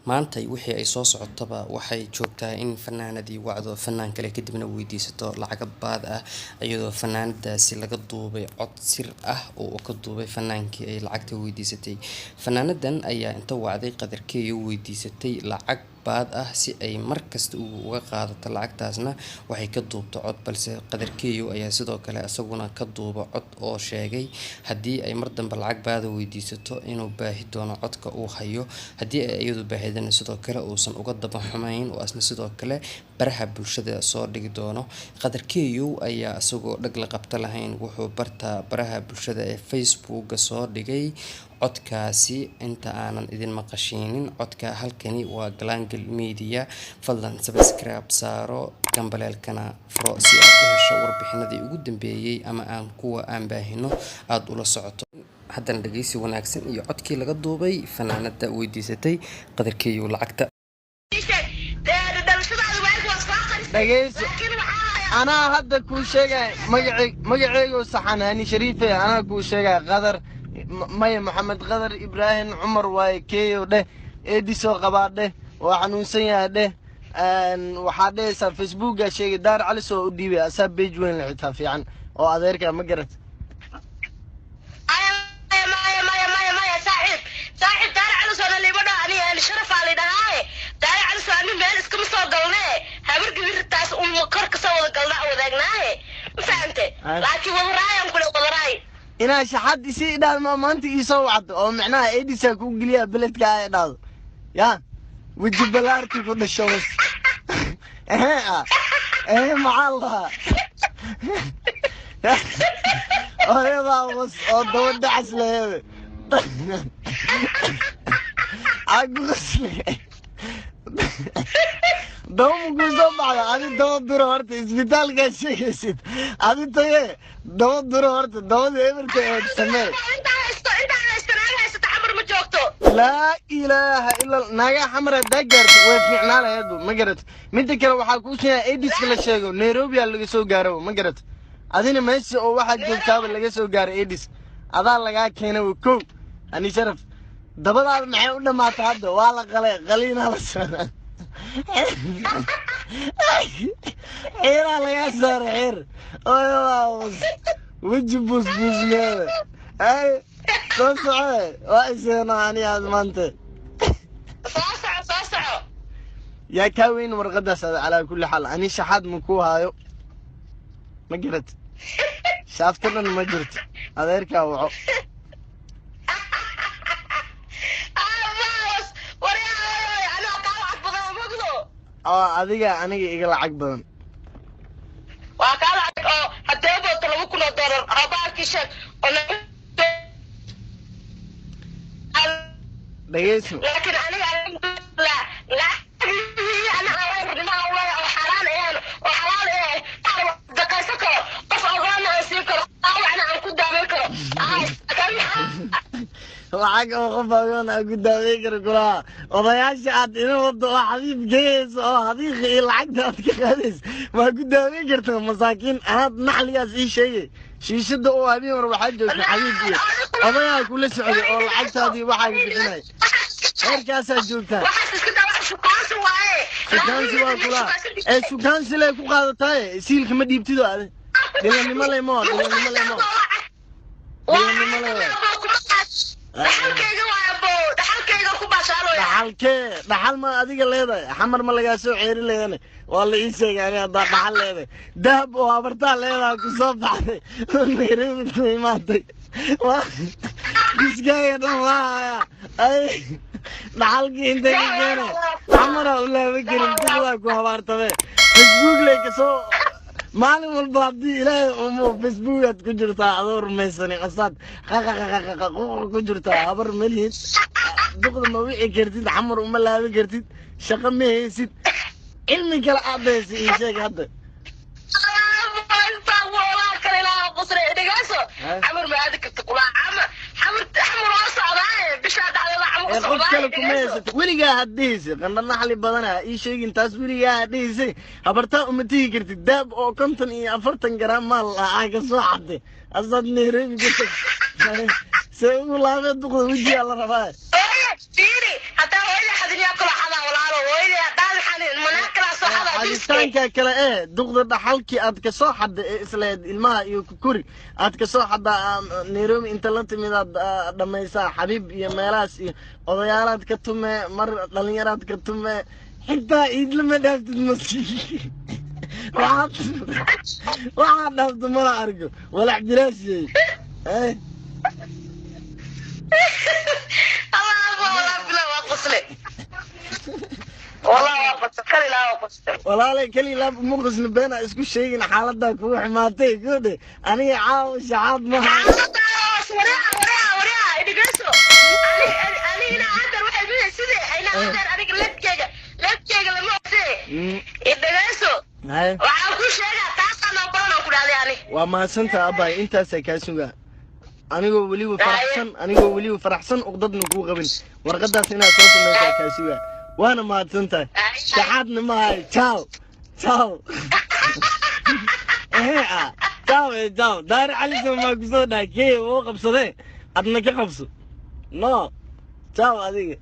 maanta wixii ay soo socotaba waxay joogtaa in fanaanadii wacdo fanaan kale kadibna weydiisato lacag baad ah iyadoo fanaanadaasi laga duubay cod sir ah oo ka duubay fanaankii ay lacagta weydiisatay. Fanaanadan ayaa inta wacday qadarkeeyo weydiisatay lacag baad ah si ay markasta uga qaadato lacagtaasna waxay ka duubto cod, balse qadarkeeyo ayaa sidoo kale asaguna ka duuba cod oo sheegay haddii ay mar dambe lacag baad weydiisato inuu baahi doono codka uu hayo, haddii ay iyadu baahidana sidoo kale uusan uga daba xumayn oo asna sidoo kale baraha bulshada soo dhigi doono. Qadarkeeyo ayaa asagoo dhag la qabta lahayn wuxuu barta baraha bulshada ee Facebook soo dhigay codkaasi. Inta aanan idin maqashiinin codka, halkani waa Glangal Media, fadlan subscribe saaro gambaleelkana furo si aad u hesho warbixinadii ugu dambeeyay ama aan kuwa aan baahino aad ula socoto. haddana dhageysi wanaagsan iyo codkii laga duubay fanaanada weydiisatay qadarkeeyo lacagta. أنا هذا كل شيء مجعي وصحن هني شريفة أنا كل شيء غدر ماي محمد غدر إبراهيم عمر وكيو ده إديسو قبار ده وحنوسية ده وحدث فيسبوك شيء دار على سو ديبي أساب بيج وين العتافي عن أو أذيرك ما قرت مايا صاحب دار على سو اللي بدأ أنا شرف على دعاء دار على سو أنا مالس كم صار قلنا هبر كبير تاس كرك سوى قلنا وذاقناه فهمت لكن وراي كله وراي إنا شحد يصير ده ما أنت يسوعد أو معناه إيدي ساكو قليا بلد كاي ده يا وجبلارتي كل الشوس إيه مع الله أيه بس أدور دعس له أقص لي دوم قصة معي أنا دوم درهرت إسبيتال قاشي كسيت أنا تيه دوم درهرت دوم إيمرت سمعت لا إله إلا الله ناقة حمرة دقرت وفعنا لها يدو ما قرت مدى كلا وحاكوشنا إيديس كلا شاقو نيروبيا اللي سو قارو ما قرت أذين ماشي أو واحد جلتاب اللي سو قار إيديس أذان لقاك كينا وكو أني شرف دبل على معاونا ما تعدو والا غلينا بس حير على ياسر حير أيوة وجه بوس ليه أي صوصعي وإيشينا أني أزمانته صوصعو يا كوين ورغدس على كل حال أني شحاد مكوها ما قلت شافت لنا ما جرت هذا يركا وعو adiga aniga iga lacag badan waa ka lacag oo hadeebo $3,000 abaarkii sheeg dhageyso laakiin aniga la ana awayrdima away oo xaraan oo xalaal daqayso karo qof ogaana si karo waxna aan ku daaweyn karo lacag oo qof ogaana aan ku daaweyn karo kula odayaasha aad inuu wado xabiib gees oo hadiiqi lacagta aad ka qaadays ma ku daaweyn kartaa masaakiin aad naxligaas ii sheegay shiishada oo habeen war waxa joogta xabiib odayaa kula socday oo lacagtaadii waxa bixinay heerkaas joogta sukaansi waa kula sukaansi lay ku qaadataa siilka ma dhiibtido aad dilanimo leh ma dhaxal ma adiga leedahay xamar ma laga soo ceeri leeyahay waa la ii sheegay aniga dhaxal leedahay dahab oo abartaa leedahay ku soo baxday Nairobi imaatay waa disgaya dhammaaya ay dhaxalkii inta ka keenay xamar oo laaba gelin dadka ku habartay Facebook lay ka soo maalin walba haddii ilaahay umo Facebook aad ku jirtaa adoo rumaysanay qasaad ku jirtaa habar malihid duqda ma wixii kartid xamar uma laabi kartid shaqo ma haysid cilmi kala aadaysi ii sheeg hadda xamar ma aad kartid qula xamar oo socdaa bisha dhacdada xamar kale kuma haysid weligaa hadaysi qandana xali badana ii sheegin taas weligaa hadaysi habarta uma tigi kartid daab oo 50 iyo 40 gram maal ah ka soo xaday asad Nairobi gurtay سأقول الله ما تقول وجهي الله رفاه. فيني حتى هو اللي حدني أكل walaalo weyne hadaan xanin manakala soo hada xaditaanka kale duqda dhaxalkii aad ka soo xaday isleed ilmaha iyo kukuri aad ka soo xadaa Nairobi inta la timid dhamaysaa xabiib iyo meelaas iyo odayaalaad ka tume mar dhalinyaraad ka tume xitaa idla ma dhaaftid masii waxaa dhaafta mala argo walax bilaashiyey والله كلي لا مقص نبينا اسكو شيء حالتها كو حماتي كده انا عاو شعاب ما ورا ادغسو انا هنا عندر waxay bixi sidii ayna عندر aniga labkeyga lama ogtay ادغسو waxaan ku sheegaa taas aan baran ku dhaalay ani waa maasanta abay intaas ka suga anigoo wali faraxsan uqdadna ku qabin warqadaas inaad soo sameeyay ka suga وانا ما تنتهي شحاتنا معي تشاو تشاو دار علي ما قصدنا كي وقف صدي ادنا كي قبص نو تشاو هذيك